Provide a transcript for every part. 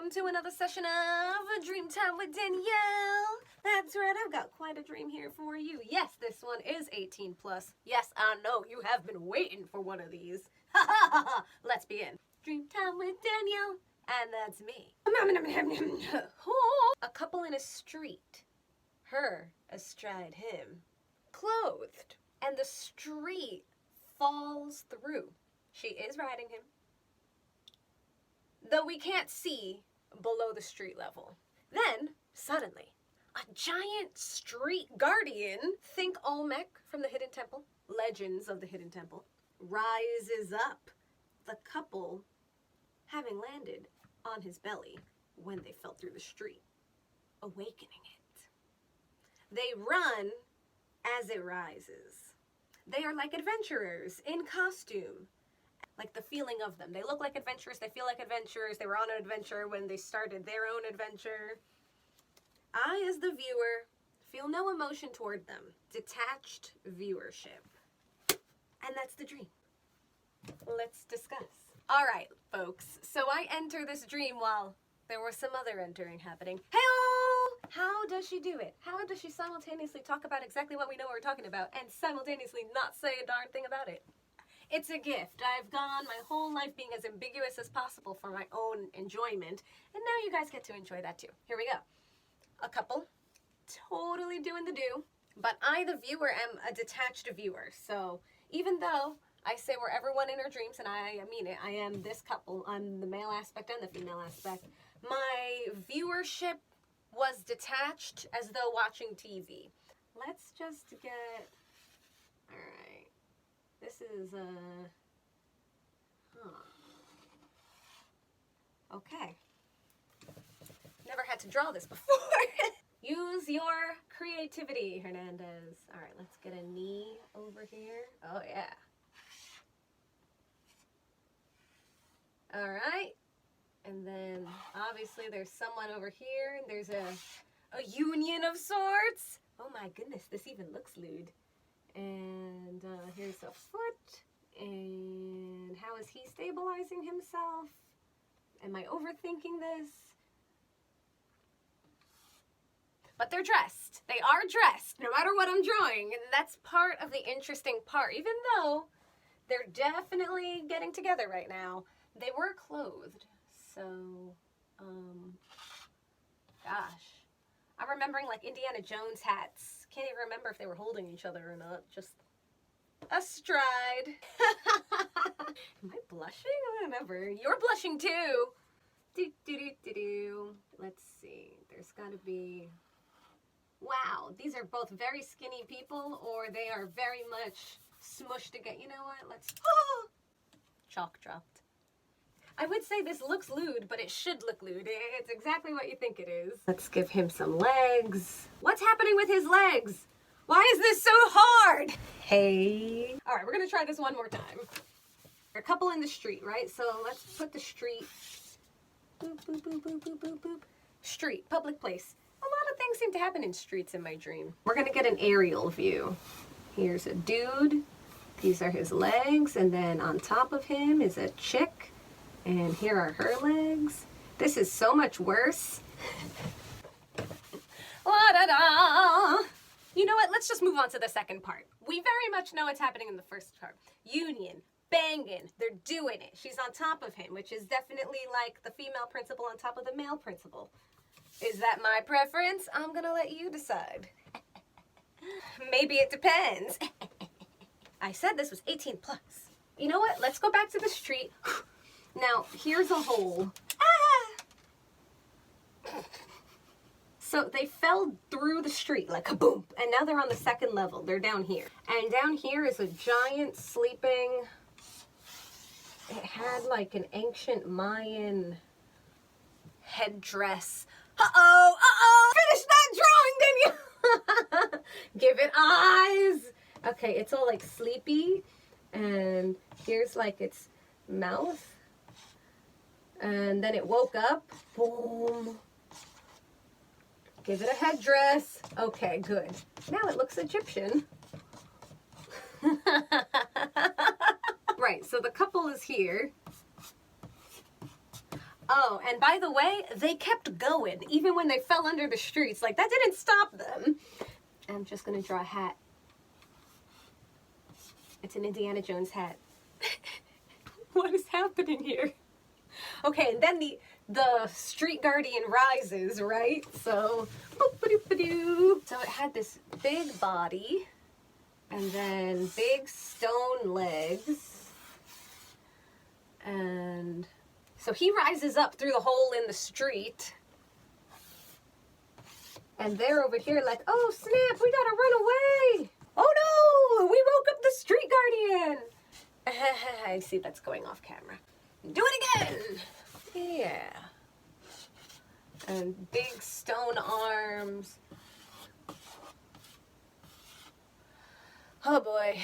welcome to another session of Dreamtime with Danielle. That's right, I've got quite a dream here for you. Yes, this one is 18 plus. Yes, I know, you have been waiting for one of these. Ha ha ha ha! Let's begin. Dreamtime with Danielle, and that's me. A couple in a street, her astride him, clothed, and the street falls through. She is riding him, though we can't see below the street level. Then, suddenly, a giant street guardian, think Olmec from the Hidden Temple, Legends of the Hidden Temple, rises up, the couple having landed on his belly when they fell through the street, awakening it. They run as it rises. They are like adventurers in costume. Like the feeling of them. They look like adventurers, they feel like adventurers, they were on an adventure when they started their own adventure. I, as the viewer, feel no emotion toward them. Detached viewership. And that's the dream. Let's discuss. Alright, folks, so I enter this dream while there was some other entering happening. Hey-oh! How does she do it? How does she simultaneously talk about exactly what we know we're talking about and simultaneously not say a darn thing about it? It's a gift. I've gone my whole life being as ambiguous as possible for my own enjoyment, and now you guys get to enjoy that too. Here we go. A couple, totally doing the do, but I, the viewer, am a detached viewer. So even though I say we're everyone in our dreams, and I mean it, I am this couple, I'm the male aspect and the female aspect, my viewership was detached as though watching TV. Let's just get, all right. This is, okay. Never had to draw this before. Use your creativity, Hernandez. All right, let's get a knee over here. Oh, yeah. All right. And then, obviously, there's someone over here. And there's a union of sorts. Oh, my goodness, this even looks lewd. And here's a foot, and how is he stabilizing himself? Am I overthinking this? But they're dressed. They are dressed, no matter what I'm drawing, and that's part of the interesting part. Even though they're definitely getting together right now, they were clothed. So, gosh. I'm remembering like Indiana Jones hats. Can't even remember if they were holding each other or not. Just astride. Am I blushing? I don't remember. You're blushing too. Let's see. There's got to be... Wow, these are both very skinny people, or they are very much smushed together. You know what? Let's... Oh! Chalk dropped. I would say this looks lewd, but it should look lewd. It's exactly what you think it is. Let's give him some legs. What's happening with his legs? Why is this so hard? Hey. All right, we're gonna try this one more time. A couple in the street, right? So let's put the street. Boop, boop, boop, boop, boop, boop, boop. Street, public place. A lot of things seem to happen in streets in my dream. We're gonna get an aerial view. Here's a dude. These are his legs, and then on top of him is a chick. And here are her legs. This is so much worse. La-da-da! You know what? Let's just move on to the second part. We very much know what's happening in the first part. Union, banging, they're doing it. She's on top of him, which is definitely like the female principal on top of the male principal. Is that my preference? I'm gonna let you decide. Maybe it depends. I said this was 18 plus. You know what? Let's go back to the street. Now, here's a hole. Ah! So they fell through the street like kaboom, and now they're on the second level. They're down here. And down here is a giant sleeping... It had like an ancient Mayan headdress. Uh-oh, uh-oh! Finish that drawing, Danielle! Give it eyes! Okay, it's all like sleepy, and here's like its mouth. And then it woke up. Boom. Give it a headdress. Okay, good. Now it looks Egyptian. Right, so the couple is here. Oh, and by the way, they kept going, even when they fell under the streets. Like, that didn't stop them. I'm just gonna draw a hat. It's an Indiana Jones hat. What is happening here? Okay, and then the street guardian rises, right? So, boop-a-doop-a-doo. So it had this big body, and then big stone legs, and so he rises up through the hole in the street, and they're over here like, oh snap, we gotta run away. Oh no, we woke up the street guardian. I see that's going off camera. Do it again. Yeah. And big stone arms. Oh boy.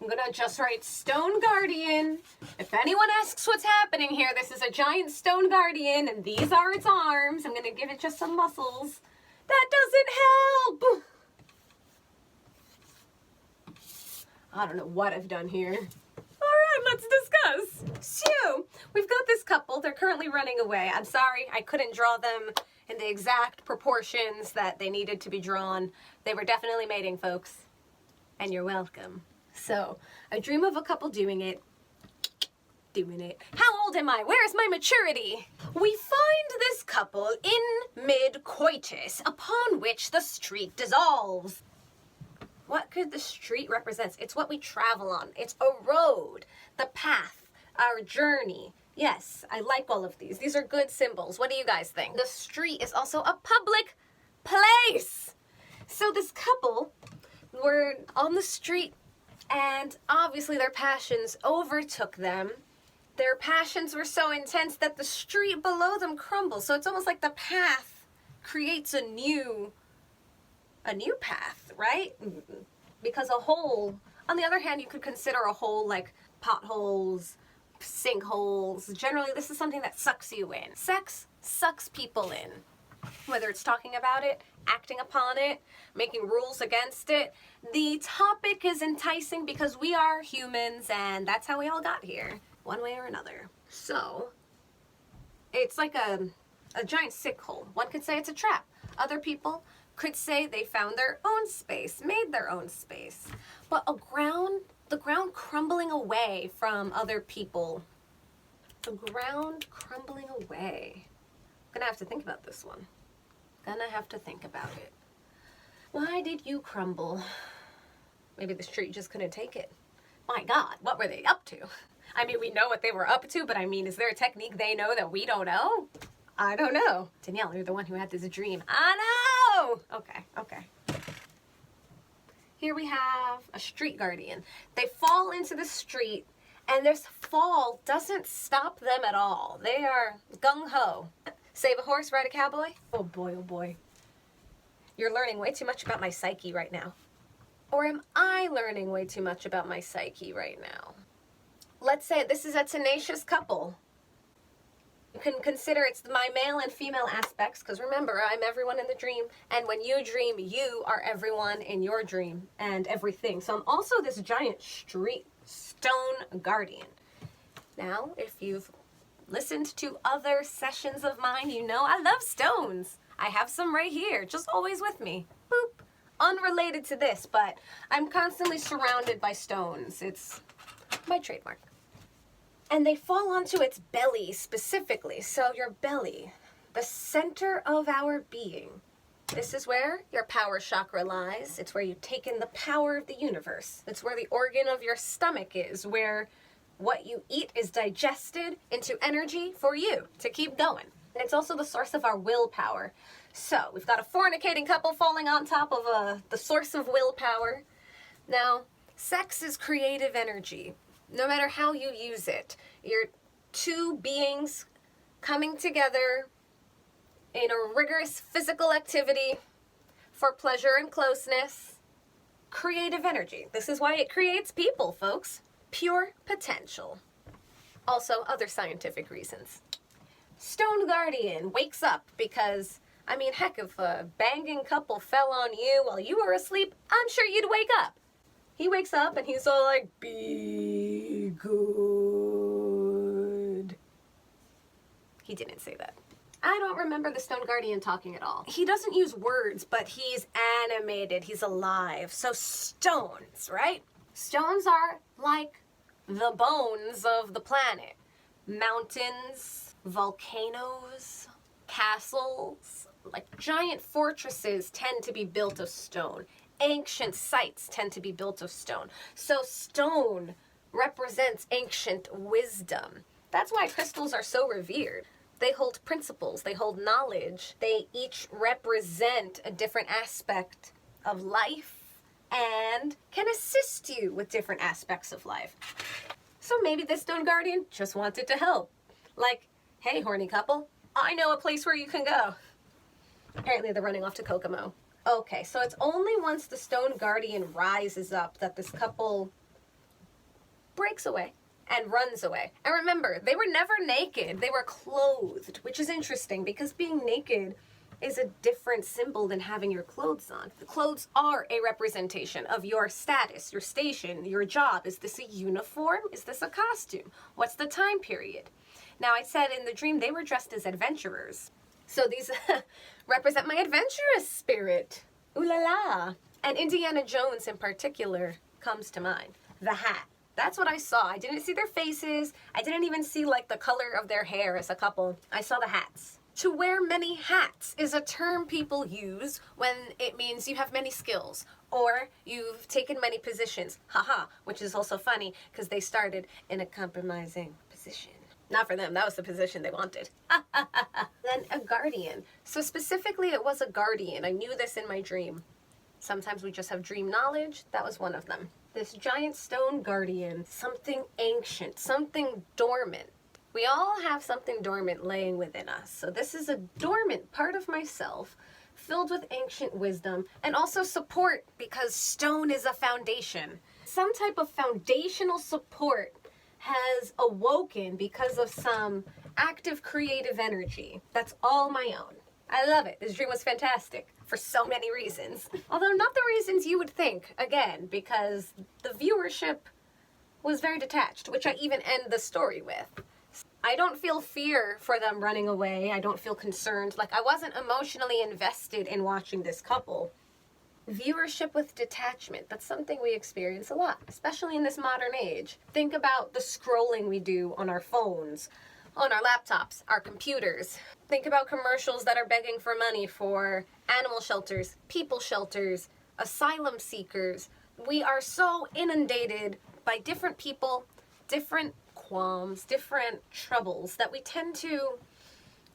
I'm gonna just write Stone Guardian. If anyone asks what's happening here, this is a giant stone guardian and these are its arms. I'm gonna give it just some muscles. That doesn't help! I don't know what I've done here. Alright, let's discuss. So, we've got this couple. They're currently running away. I'm sorry, I couldn't draw them in the exact proportions that they needed to be drawn. They were definitely mating, folks. And you're welcome. So, I dream of a couple doing it. How old am I? Where's my maturity? We find this couple in mid-coitus, upon which the street dissolves. What could the street represent? It's what we travel on. It's a road, the path, our journey. Yes, I like all of these. These are good symbols. What do you guys think? The street is also a public place. So this couple were on the street, and obviously their passions overtook them. Their passions were so intense that the street below them crumbles. So it's almost like the path creates a new path, right? Because a hole, on the other hand, you could consider a hole like potholes, sinkholes. Generally, this is something that sucks you in. Sex sucks people in. Whether it's talking about it, acting upon it, making rules against it. The topic is enticing because we are humans and that's how we all got here, one way or another. So, it's like a giant sinkhole. One could say it's a trap. Other people could say they found their own space, made their own space. But the ground crumbling away from other people. The ground crumbling away. I'm gonna have to think about this one. Gonna have to think about it. Why did you crumble? Maybe the street just couldn't take it. My God, what were they up to? I mean, we know what they were up to, but I mean, is there a technique they know that we don't know? I don't know. Danielle, you're the one who had this dream. I know! Okay. Here we have a street guardian. They fall into the street, and this fall doesn't stop them at all. They are gung-ho. Save a horse, ride a cowboy? Oh boy. You're learning way too much about my psyche right now. Or am I learning way too much about my psyche right now? Let's say this is a tenacious couple. You can consider it's my male and female aspects, because remember, I'm everyone in the dream, and when you dream, you are everyone in your dream and everything. So I'm also this giant street stone guardian. Now, if you've listened to other sessions of mine, you know I love stones. I have some right here, just always with me. Boop. Unrelated to this, but I'm constantly surrounded by stones. It's my trademark. And they fall onto its belly specifically. So your belly, the center of our being. This is where your power chakra lies. It's where you take in the power of the universe. It's where the organ of your stomach is, where what you eat is digested into energy for you to keep going. And it's also the source of our willpower. So we've got a fornicating couple falling on top of the source of willpower. Now, sex is creative energy. No matter how you use it, you're two beings coming together in a rigorous physical activity for pleasure and closeness. Creative energy. This is why it creates people, folks. Pure potential. Also, other scientific reasons. Stone Guardian wakes up because, I mean, heck, if a banging couple fell on you while you were asleep, I'm sure you'd wake up. He wakes up and he's all like, beep. didn't say that. I don't remember the Stone Guardian talking at all. He doesn't use words, but he's animated. He's alive. So stones, right? Stones are like the bones of the planet. Mountains, volcanoes, castles, like giant fortresses tend to be built of stone. Ancient sites tend to be built of stone. So stone represents ancient wisdom. That's why crystals are so revered. They hold principles, they hold knowledge. They each represent a different aspect of life and can assist you with different aspects of life. So maybe this Stone Guardian just wanted to help. Like, hey, horny couple, I know a place where you can go. Apparently they're running off to Kokomo. Okay, so it's only once the Stone Guardian rises up that this couple breaks away and runs away. And remember, they were never naked. They were clothed, which is interesting because being naked is a different symbol than having your clothes on. The clothes are a representation of your status, your station, your job. Is this a uniform? Is this a costume? What's the time period? Now, I said in the dream they were dressed as adventurers. So these represent my adventurous spirit. Ooh la la. And Indiana Jones in particular comes to mind. The hat. That's what I saw. I didn't see their faces. I didn't even see like the color of their hair as a couple. I saw the hats. To wear many hats is a term people use when it means you have many skills or you've taken many positions. Haha, which is also funny because they started in a compromising position. Not for them, that was the position they wanted. Then a guardian. So specifically it was a guardian. I knew this in my dream. Sometimes we just have dream knowledge. That was one of them. This giant stone guardian, something ancient, something dormant. We all have something dormant laying within us. So this is a dormant part of myself filled with ancient wisdom and also support because stone is a foundation. Some type of foundational support has awoken because of some active creative energy. That's all my own. I love it. This dream was fantastic for so many reasons. Although not the reasons you would think, again, because the viewership was very detached, which I even end the story with. I don't feel fear for them running away. I don't feel concerned. Like, I wasn't emotionally invested in watching this couple. Viewership with detachment, that's something we experience a lot, especially in this modern age. Think about the scrolling we do on our phones, on our laptops, our computers. Think about commercials that are begging for money for animal shelters, people shelters, asylum seekers. We are so inundated by different people, different qualms, different troubles that we tend to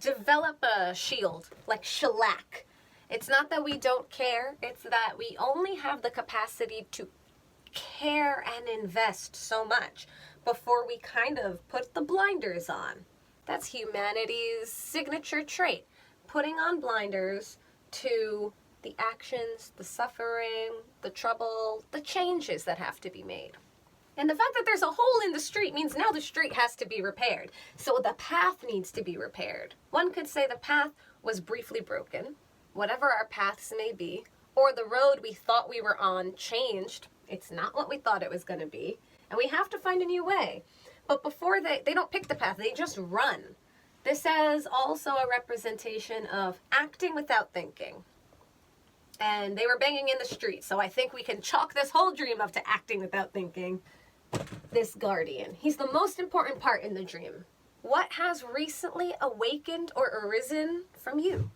develop a shield, like shellac. It's not that we don't care, it's that we only have the capacity to care and invest so much before we kind of put the blinders on. That's humanity's signature trait, putting on blinders to the actions, the suffering, the trouble, the changes that have to be made. And the fact that there's a hole in the street means now the street has to be repaired. So the path needs to be repaired. One could say the path was briefly broken, whatever our paths may be, or the road we thought we were on changed. It's not what we thought it was going to be, and we have to find a new way. But before they don't pick the path, they just run. This is also a representation of acting without thinking. And they were banging in the street, so I think we can chalk this whole dream up to acting without thinking. This guardian, he's the most important part in the dream. What has recently awakened or arisen from you?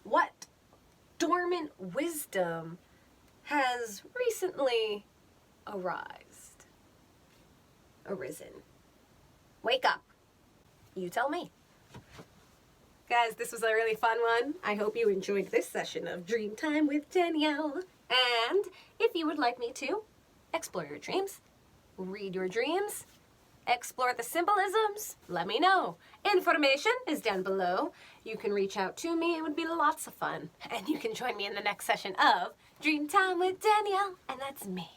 What dormant wisdom has recently arisen? Wake up. You tell me. Guys, this was a really fun one. I hope you enjoyed this session of Dreamtime with Danielle. And if you would like me to explore your dreams, read your dreams, explore the symbolisms, let me know. Information is down below. You can reach out to me. It would be lots of fun. And you can join me in the next session of Dreamtime with Danielle. And that's me.